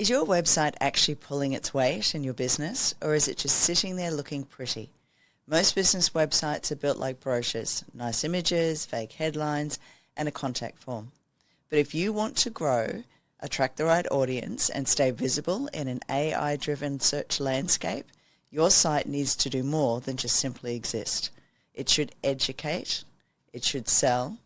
Is your website actually pulling its weight in your business, or is it just sitting there looking pretty? Most business websites are built like brochures, nice images, vague headlines, and a contact form. But if you want to grow, attract the right audience, and stay visible in an AI-driven search landscape, your site needs to do more than just simply exist. It should educate, it should sell,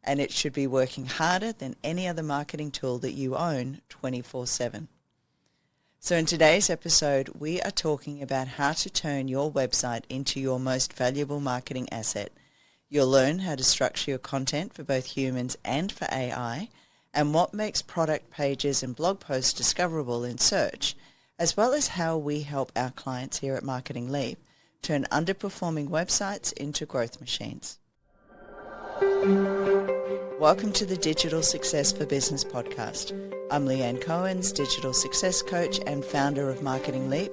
and it should be working harder than any other marketing tool that you own 24/7. So in today's episode, we are talking about how to turn your website into your most valuable marketing asset. You'll learn how to structure your content for both humans and for AI, and what makes product pages and blog posts discoverable in search, as well as how we help our clients here at Marketing Leap turn underperforming websites into growth machines. Welcome to the Digital Success for Business podcast. I'm Leanne Cohen's digital success coach and founder of Marketing Leap,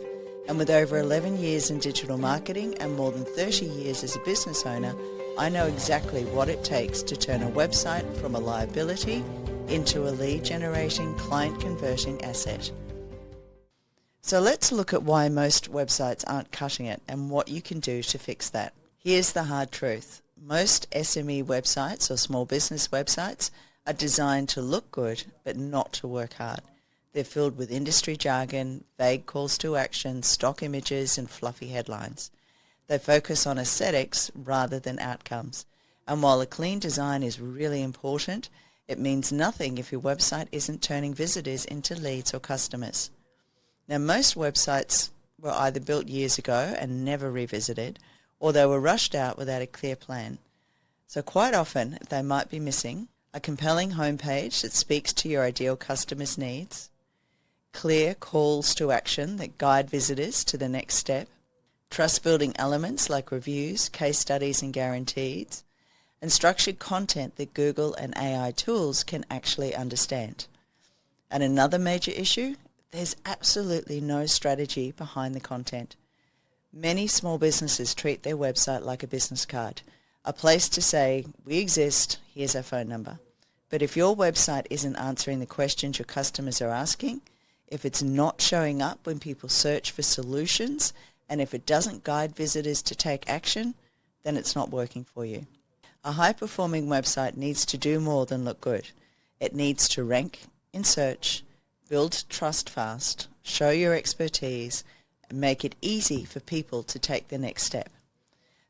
and with over 11 years in digital marketing and more than 30 years as a business owner, I know exactly what it takes to turn a website from a liability into a lead-generating, client-converting asset. So let's look at why most websites aren't cutting it and what you can do to fix that. Here's the hard truth. Most SME websites or small business websites are designed to look good but not to work hard. They're filled with industry jargon, vague calls to action, stock images, and fluffy headlines. They focus on aesthetics rather than outcomes. And while a clean design is really important, it means nothing if your website isn't turning visitors into leads or customers. Now, most websites were either built years ago and never revisited, or they were rushed out without a clear plan. So quite often, they might be missing a compelling homepage that speaks to your ideal customer's needs, clear calls to action that guide visitors to the next step, trust-building elements like reviews, case studies, and guarantees, and structured content that Google and AI tools can actually understand. And another major issue, there's absolutely no strategy behind the content. Many small businesses treat their website like a business card, a place to say, we exist, here's our phone number. But if your website isn't answering the questions your customers are asking, if it's not showing up when people search for solutions, and if it doesn't guide visitors to take action, then it's not working for you. A high-performing website needs to do more than look good. It needs to rank in search, build trust fast, show your expertise, and make it easy for people to take the next step.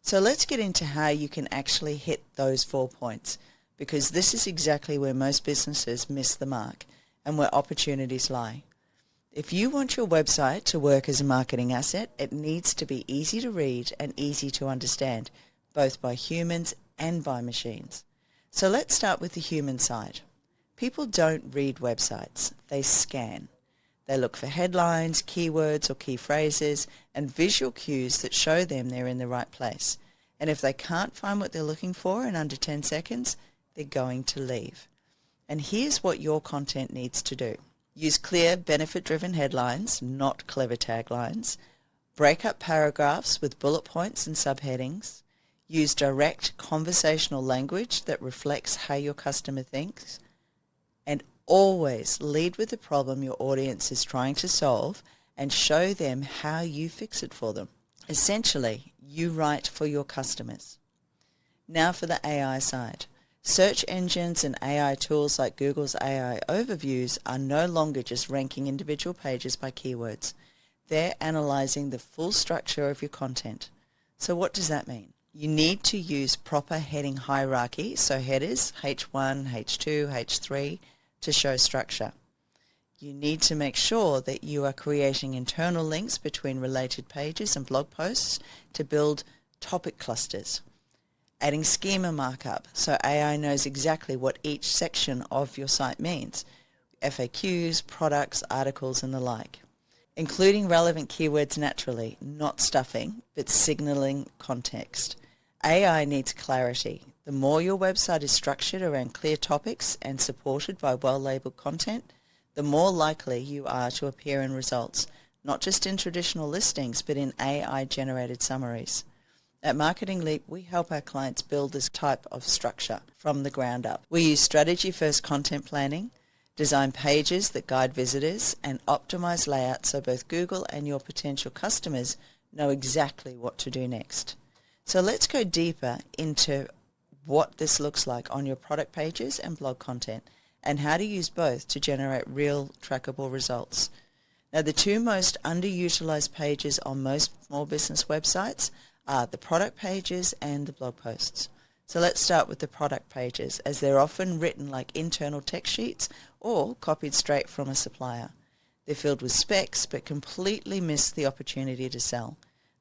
So let's get into how you can actually hit those 4 points, because this is exactly where most businesses miss the mark and where opportunities lie. If you want your website to work as a marketing asset, it needs to be easy to read and easy to understand, both by humans and by machines. So let's start with the human side. People don't read websites, they scan. They look for headlines, keywords or key phrases, and visual cues that show them they're in the right place. And if they can't find what they're looking for in under 10 seconds, they're going to leave. And here's what your content needs to do. Use clear, benefit-driven headlines, not clever taglines. Break up paragraphs with bullet points and subheadings. Use direct conversational language that reflects how your customer thinks. And always lead with the problem your audience is trying to solve and show them how you fix it for them. Essentially, you write for your customers. Now for the AI side. Search engines and AI tools like Google's AI overviews are no longer just ranking individual pages by keywords. They're analyzing the full structure of your content. So what does that mean? You need to use proper heading hierarchy, so headers, H1, H2, H3, to show structure. You need to make sure that you are creating internal links between related pages and blog posts to build topic clusters. Adding schema markup, so AI knows exactly what each section of your site means. FAQs, products, articles, and the like. Including relevant keywords naturally, not stuffing, but signaling context. AI needs clarity. The more your website is structured around clear topics and supported by well-labeled content, the more likely you are to appear in results, not just in traditional listings, but in AI-generated summaries. At Marketing Leap, we help our clients build this type of structure from the ground up. We use strategy-first content planning, Design pages that guide visitors and optimize layouts so both Google and your potential customers know exactly what to do next. So let's go deeper into what this looks like on your product pages and blog content and how to use both to generate real trackable results. Now, the two most underutilized pages on most small business websites are the product pages and the blog posts. So let's start with the product pages, as they're often written like internal text sheets or copied straight from a supplier. They're filled with specs but completely miss the opportunity to sell.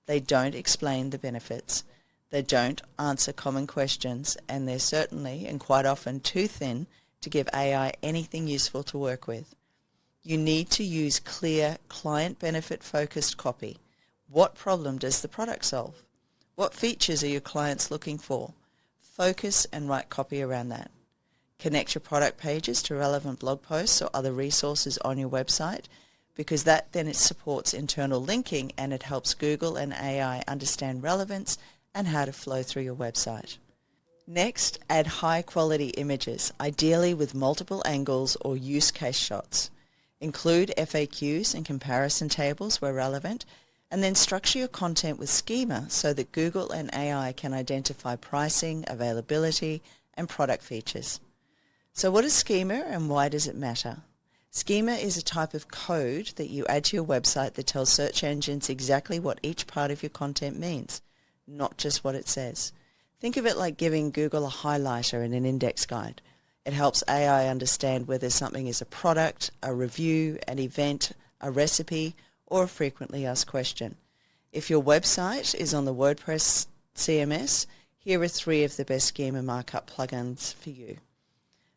They don't explain the benefits. They don't answer common questions, and they're certainly and quite often too thin to give AI anything useful to work with. You need to use clear, client benefit focused copy. What problem does the product solve? What features are your clients looking for? Focus and write copy around that. Connect your product pages to relevant blog posts or other resources on your website, because that then it supports internal linking and it helps Google and AI understand relevance and how to flow through your website. Next, add high quality images, ideally with multiple angles or use case shots. Include FAQs and comparison tables where relevant, and then structure your content with schema so that Google and AI can identify pricing, availability, and product features. So what is schema and why does it matter? Schema is a type of code that you add to your website that tells search engines exactly what each part of your content means, not just what it says. Think of it like giving Google a highlighter in an index guide. It helps AI understand whether something is a product, a review, an event, a recipe, or a frequently asked question. If your website is on the WordPress CMS, here are 3 of the best schema markup plugins for you.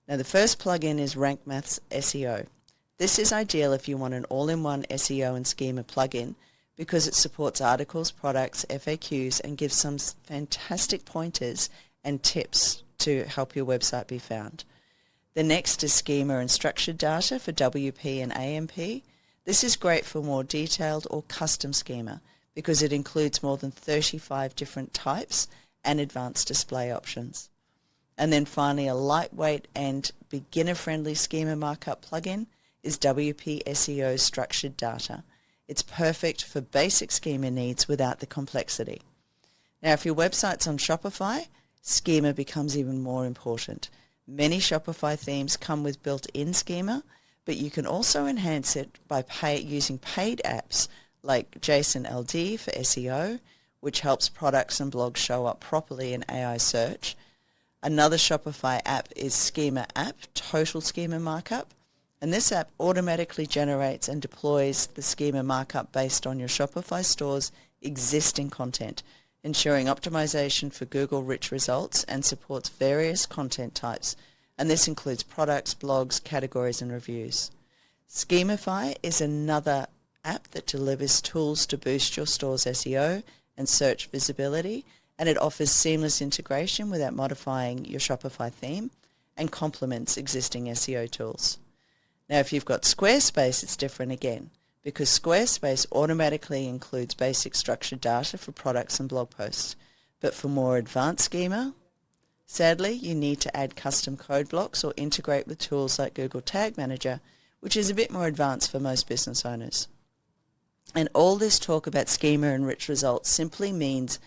Now, the first plugin is Rank Maths SEO. This is ideal if you want an all-in-one SEO and schema plugin because it supports articles, products, FAQs, and gives some fantastic pointers and tips to help your website be found. The next is Schema and Structured Data for WP and AMP. This is great for more detailed or custom schema because it includes more than 35 different types and advanced display options. And then finally, a lightweight and beginner-friendly schema markup plugin is WP SEO Structured Data. It's perfect for basic schema needs without the complexity. Now, if your website's on Shopify, schema becomes even more important. Many Shopify themes come with built-in schema, but you can also enhance it by using paid apps like JSON LD for SEO, which helps products and blogs show up properly in AI search. Another Shopify app is Schema App, Total Schema Markup, and this app automatically generates and deploys the schema markup based on your Shopify store's existing content, ensuring optimization for Google rich results and supports various content types. And this includes products, blogs, categories, and reviews. Schemify is another app that delivers tools to boost your store's SEO and search visibility, and it offers seamless integration without modifying your Shopify theme and complements existing SEO tools. Now, if you've got Squarespace, it's different again, because Squarespace automatically includes basic structured data for products and blog posts. But for more advanced schema, sadly, you need to add custom code blocks or integrate with tools like Google Tag Manager, which is a bit more advanced for most business owners. And all this talk about schema and rich results simply means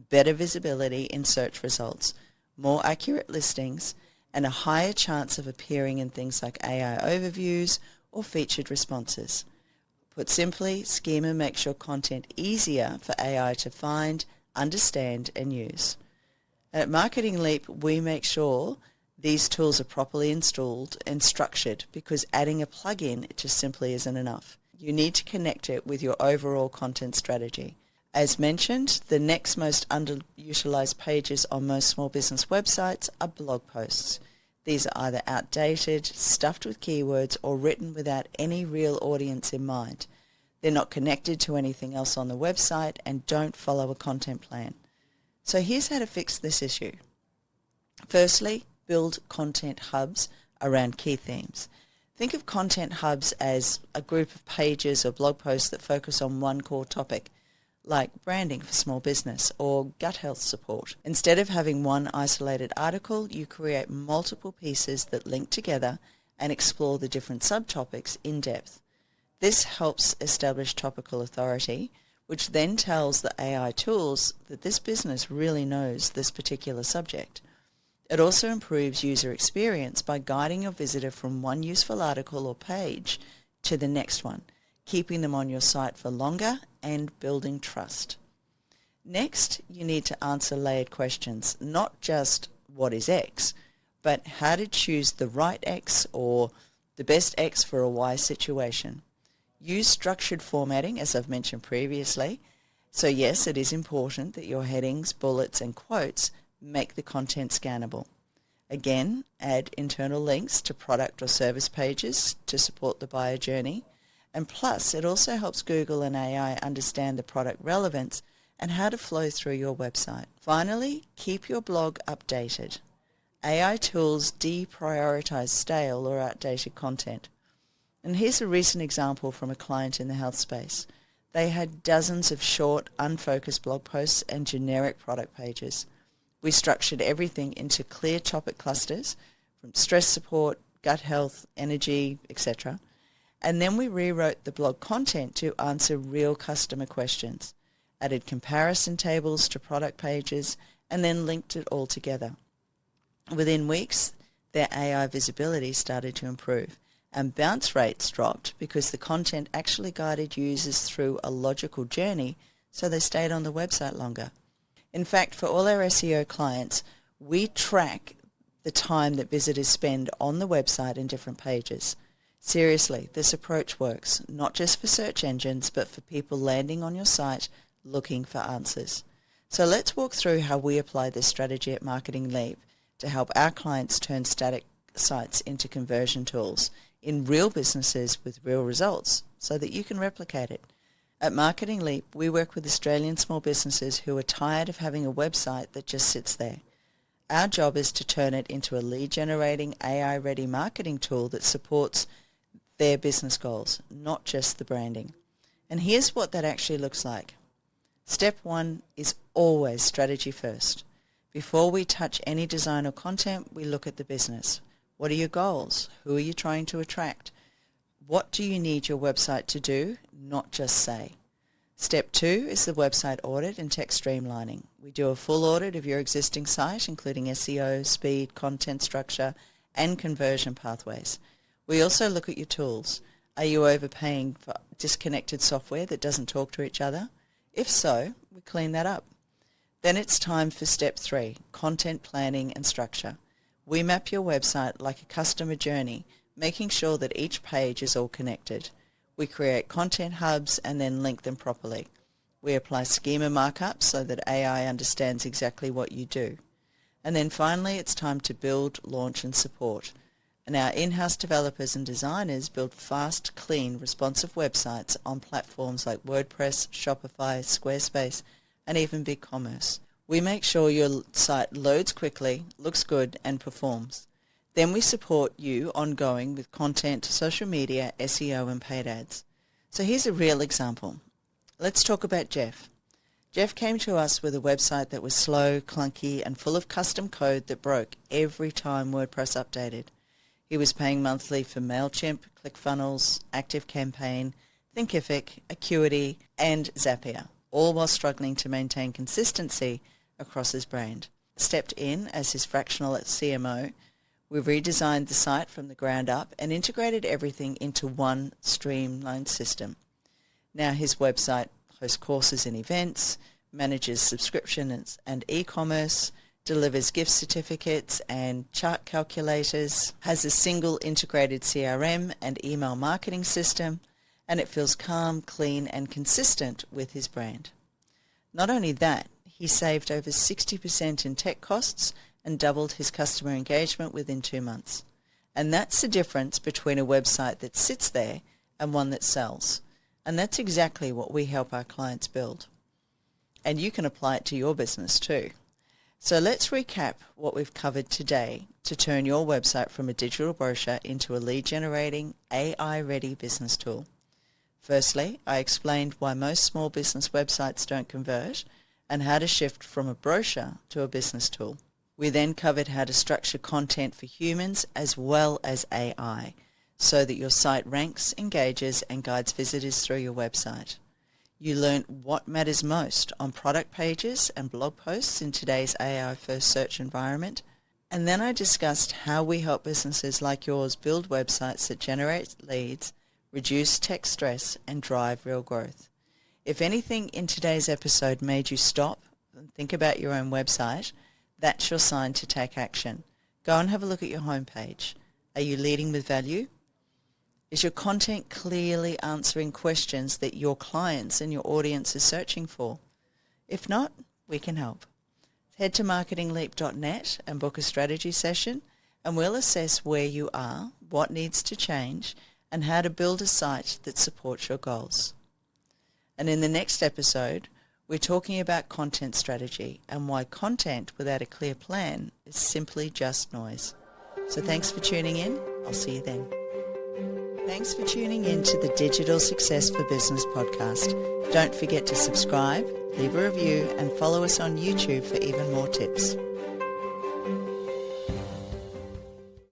better visibility in search results, more accurate listings, and a higher chance of appearing in things like AI overviews or featured responses. Put simply, schema makes your content easier for AI to find, understand, and use. At Marketing Leap, we make sure these tools are properly installed and structured because adding a plugin just simply isn't enough. You need to connect it with your overall content strategy. As mentioned, the next most underutilized pages on most small business websites are blog posts. These are either outdated, stuffed with keywords, or written without any real audience in mind. They're not connected to anything else on the website and don't follow a content plan. So here's how to fix this issue. Firstly, build content hubs around key themes. Think of content hubs as a group of pages or blog posts that focus on one core topic, like branding for small business or gut health support. Instead of having one isolated article, you create multiple pieces that link together and explore the different subtopics in depth. This helps establish topical authority, which then tells the AI tools that this business really knows this particular subject. It also improves user experience by guiding your visitor from one useful article or page to the next one, keeping them on your site for longer and building trust. Next, you need to answer layered questions, not just what is X, but how to choose the right X or the best X for a Y situation. Use structured formatting, as I've mentioned previously. So yes, it is important that your headings, bullets, and quotes make the content scannable. Again, add internal links to product or service pages to support the buyer journey. And plus, it also helps Google and AI understand the product relevance and how to flow through your website. Finally, keep your blog updated. AI tools deprioritize stale or outdated content. And here's a recent example from a client in the health space. They had dozens of short, unfocused blog posts and generic product pages. We structured everything into clear topic clusters from stress support, gut health, energy, etc. And then we rewrote the blog content to answer real customer questions, added comparison tables to product pages, and then linked it all together. Within weeks, their AI visibility started to improve, and bounce rates dropped because the content actually guided users through a logical journey, so they stayed on the website longer. In fact, for all our SEO clients, we track the time that visitors spend on the website in different pages. Seriously, this approach works, not just for search engines, but for people landing on your site looking for answers. So let's walk through how we apply this strategy at Marketing Leap to help our clients turn static sites into conversion tools in real businesses with real results so that you can replicate it. At Marketing Leap, we work with Australian small businesses who are tired of having a website that just sits there. Our job is to turn it into a lead-generating, AI-ready marketing tool that supports their business goals, not just the branding. And here's what that actually looks like. Step 1 is always strategy first. Before we touch any design or content, we look at the business. What are your goals? Who are you trying to attract? What do you need your website to do, not just say? Step 2 is the website audit and text streamlining. We do a full audit of your existing site, including SEO, speed, content structure, and conversion pathways. We also look at your tools. Are you overpaying for disconnected software that doesn't talk to each other? If so, we clean that up. Then it's time for step 3, content planning and structure. We map your website like a customer journey, making sure that each page is all connected. We create content hubs and then link them properly. We apply schema markups so that AI understands exactly what you do. And then finally, it's time to build, launch, and support. And our in-house developers and designers build fast, clean, responsive websites on platforms like WordPress, Shopify, Squarespace, and even BigCommerce. We make sure your site loads quickly, looks good, and performs. Then we support you ongoing with content, social media, SEO, and paid ads. So here's a real example. Let's talk about Jeff. Jeff came to us with a website that was slow, clunky, and full of custom code that broke every time WordPress updated. He was paying monthly for MailChimp, ClickFunnels, ActiveCampaign, Thinkific, Acuity, and Zapier, all while struggling to maintain consistency across his brand. Stepped in as his fractional CMO. We redesigned the site from the ground up and integrated everything into one streamlined system. Now his website hosts courses and events, manages subscriptions and e-commerce, delivers gift certificates and chart calculators, has a single integrated CRM and email marketing system, and it feels calm, clean, and consistent with his brand. Not only that, he saved over 60% in tech costs and doubled his customer engagement within 2 months. And that's the difference between a website that sits there and one that sells. And that's exactly what we help our clients build. And you can apply it to your business too. So let's recap what we've covered today to turn your website from a digital brochure into a lead-generating, AI-ready business tool. Firstly, I explained why most small business websites don't convert and how to shift from a brochure to a business tool. We then covered how to structure content for humans as well as AI so that your site ranks, engages, and guides visitors through your website. You learned what matters most on product pages and blog posts in today's AI-first search environment. And then I discussed how we help businesses like yours build websites that generate leads, reduce tech stress, and drive real growth. If anything in today's episode made you stop and think about your own website, that's your sign to take action. Go and have a look at your homepage. Are you leading with value? Is your content clearly answering questions that your clients and your audience is searching for? If not, we can help. Head to marketingleap.net and book a strategy session, and we'll assess where you are, what needs to change, and how to build a site that supports your goals. And in the next episode, we're talking about content strategy and why content without a clear plan is simply just noise. So thanks for tuning in. I'll see you then. Thanks for tuning in to the Digital Success for Business podcast. Don't forget to subscribe, leave a review, and follow us on YouTube for even more tips.